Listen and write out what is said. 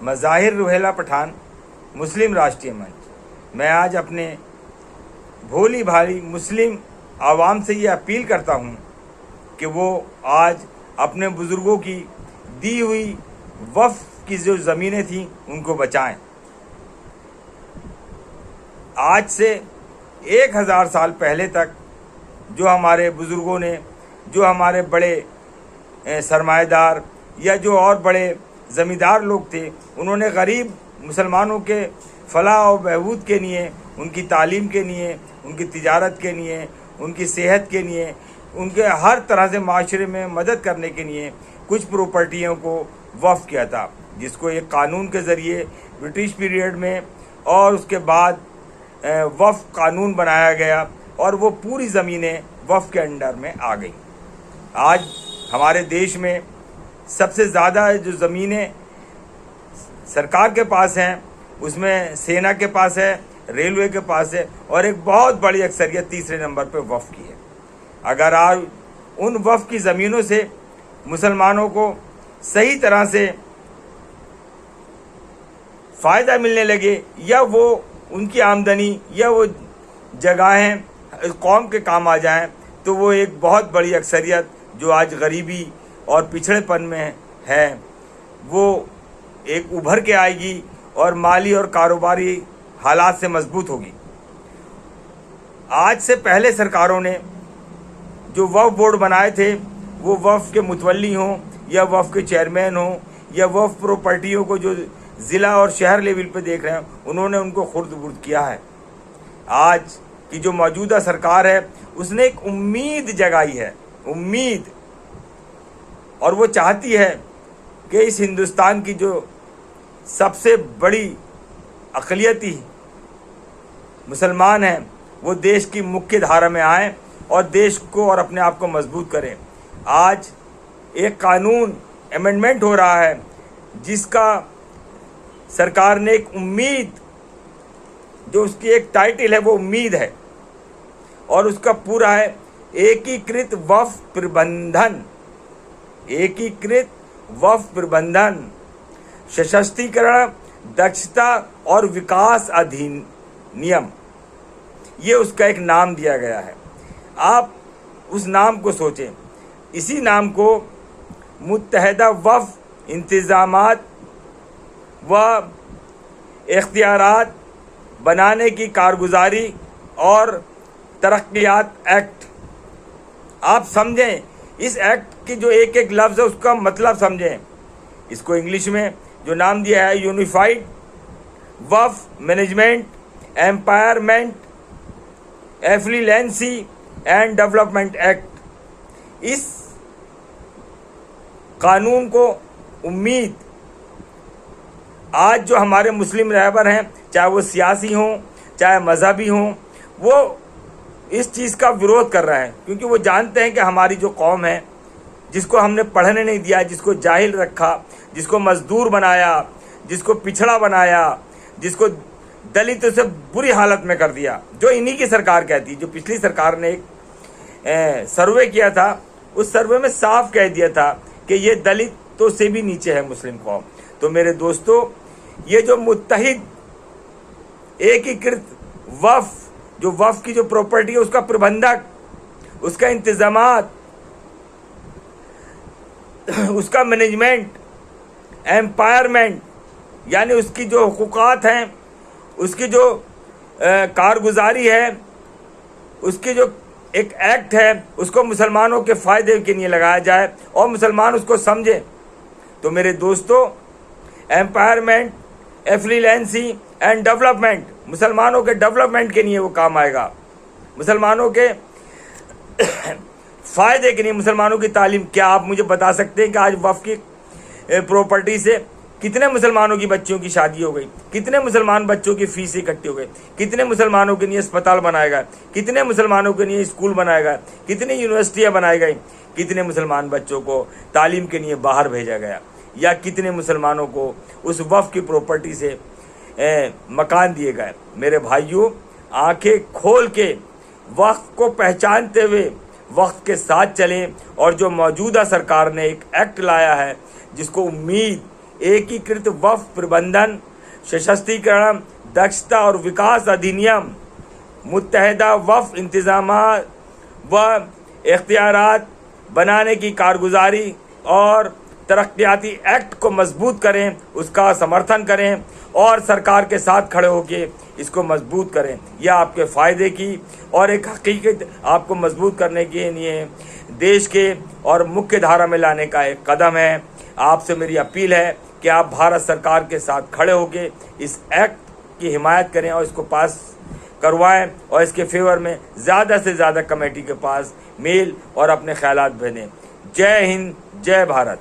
मज़ाहिर रुहेला पठान, मुस्लिम राष्ट्रीय मंच। मैं आज अपने भोली भाली मुस्लिम आवाम से ये अपील करता हूँ कि वो आज अपने बुज़ुर्गों की दी हुई वक्फ की जो ज़मीनें थीं उनको बचाएं। आज से 1000 साल पहले तक जो हमारे बुज़ुर्गों ने, जो हमारे बड़े सरमाएदार या जो और बड़े ज़मींदार लोग थे, उन्होंने गरीब मुसलमानों के फलाह और बहबूद के लिए, उनकी तालीम के लिए, उनकी तिजारत के लिए, उनकी सेहत के लिए, उनके हर तरह से माशरे में मदद करने के लिए कुछ प्रॉपर्टियों को वक्फ किया था, जिसको एक कानून के ज़रिए ब्रिटिश पीरियड में और उसके बाद वक्फ कानून बनाया गया और वो पूरी ज़मीनें वक्फ के अंडर में आ गई। आज हमारे देश में सबसे ज़्यादा जो ज़मीनें सरकार के पास हैं, उसमें सेना के पास है, रेलवे के पास है और एक बहुत बड़ी अक्सरियत तीसरे नंबर पे वक्फ की है। अगर आज उन वक्फ की ज़मीनों से मुसलमानों को सही तरह से फ़ायदा मिलने लगे या वो उनकी आमदनी या वो जगहें कौम के काम आ जाएं, तो वो एक बहुत बड़ी अक्सरियत जो आज गरीबी और पिछड़ेपन में है, वो एक उभर के आएगी और माली और कारोबारी हालात से मजबूत होगी। आज से पहले सरकारों ने जो वक्फ बोर्ड बनाए थे, वो वक्फ के मुतवल्ली हों या वक्फ के चेयरमैन हों या वक्फ प्रॉपर्टियों को जो ज़िला और शहर लेवल पे देख रहे हैं, उन्होंने उनको खुर्द-बुर्द किया है। आज की जो मौजूदा सरकार है, उसने एक उम्मीद जगाई है, उम्मीद, और वो चाहती है कि इस हिंदुस्तान की जो सबसे बड़ी अक़लियती मुसलमान हैं, वो देश की मुख्य धारा में आएँ और देश को और अपने आप को मजबूत करें। आज एक कानून अमेंडमेंट हो रहा है, जिसका सरकार ने एक उम्मीद, जो उसकी एक टाइटल है वो उम्मीद है, और उसका पूरा है एकीकृत वक्फ प्रबंधन, एकीकृत वक्फ प्रबंधन, सशक्तिकरण, दक्षता और विकास अधिनियम, ये उसका एक नाम दिया गया है। आप उस नाम को सोचें। इसी नाम को मुत्तहदा वक्फ इंतज़ामात व इख्तियारात बनाने की कारगुजारी और तरक्कियात एक्ट, आप समझें इस एक्ट की जो एक एक लफ्ज़ है उसका मतलब समझें। इसको इंग्लिश में जो नाम दिया है unified Waqf management empowerment efficiency and development act. इस कानून को उम्मीद आज जो हमारे मुस्लिम रहबर हैं, चाहे वो सियासी हों चाहे मजहबी हों, वो इस चीज़ का विरोध कर रहे हैं, क्योंकि वो जानते हैं कि हमारी जो कौम है, जिसको हमने पढ़ने नहीं दिया, जिसको जाहिल रखा, जिसको मजदूर बनाया, जिसको पिछड़ा बनाया, जिसको दलितों से बुरी हालत में कर दिया, जो इन्हीं की सरकार कहती है। जो पिछली सरकार ने एक सर्वे किया था, उस सर्वे में साफ कह दिया था कि ये दलितों से भी नीचे है मुस्लिम कौम। तो मेरे दोस्तों, ये जो मुत्तहिद एकीकृत वक्फ, जो वक्फ की जो प्रॉपर्टी है उसका प्रबंधक, उसका इंतजामात, उसका मैनेजमेंट, एम्पावरमेंट, यानी उसकी जो हुकूकात हैं, उसकी जो कारगुजारी है, उसकी जो एक एक्ट है, उसको मुसलमानों के फ़ायदे के लिए लगाया जाए और मुसलमान उसको समझे। तो मेरे दोस्तों, एम्पावरमेंट, एफिलिएंसी एंड डेवलपमेंट, मुसलमानों के डेवलपमेंट के लिए वो काम आएगा, मुसलमानों के फ़ायदे के लिए, मुसलमानों की तालीम। क्या आप मुझे बता सकते हैं कि आज वक्फ की प्रॉपर्टी से कितने मुसलमानों की बच्चियों की शादी हो गई, कितने मुसलमान बच्चों की फ़ीस इकट्ठी हो गई, कितने मुसलमानों के लिए अस्पताल बनाया गया, कितने मुसलमानों के लिए स्कूल बनाया गया, कितनी यूनिवर्सिटियाँ बनाई गई, कितने मुसलमान बच्चों को तालीम के लिए बाहर भेजा गया, या कितने मुसलमानों को उस वक्फ की प्रॉपर्टी से मकान दिए गए। मेरे भाइयों, आंखें खोल के वक्त को पहचानते हुए वक्त के साथ चलें और जो मौजूदा सरकार ने एक एक्ट लाया है जिसको उम्मीद एकीकृत वक्फ प्रबंधन, सशक्तिकरण, दक्षता और विकास अधिनियम, मुत्तहदा वक्फ इंतजामात व इख्तियारात बनाने की कारगुजारी और तरक्याती एक्ट को मजबूत करें, उसका समर्थन करें और सरकार के साथ खड़े होकर इसको मजबूत करें। यह आपके फ़ायदे की और एक हकीकत आपको मजबूत करने के लिए देश के और मुख्य धारा में लाने का एक कदम है। आपसे मेरी अपील है कि आप भारत सरकार के साथ खड़े होकर इस एक्ट की हिमायत करें और इसको पास करवाएं और इसके फेवर में ज़्यादा से ज़्यादा कमेटी के पास मेल और अपने ख्यालात भेजें। जय हिंद, जय भारत।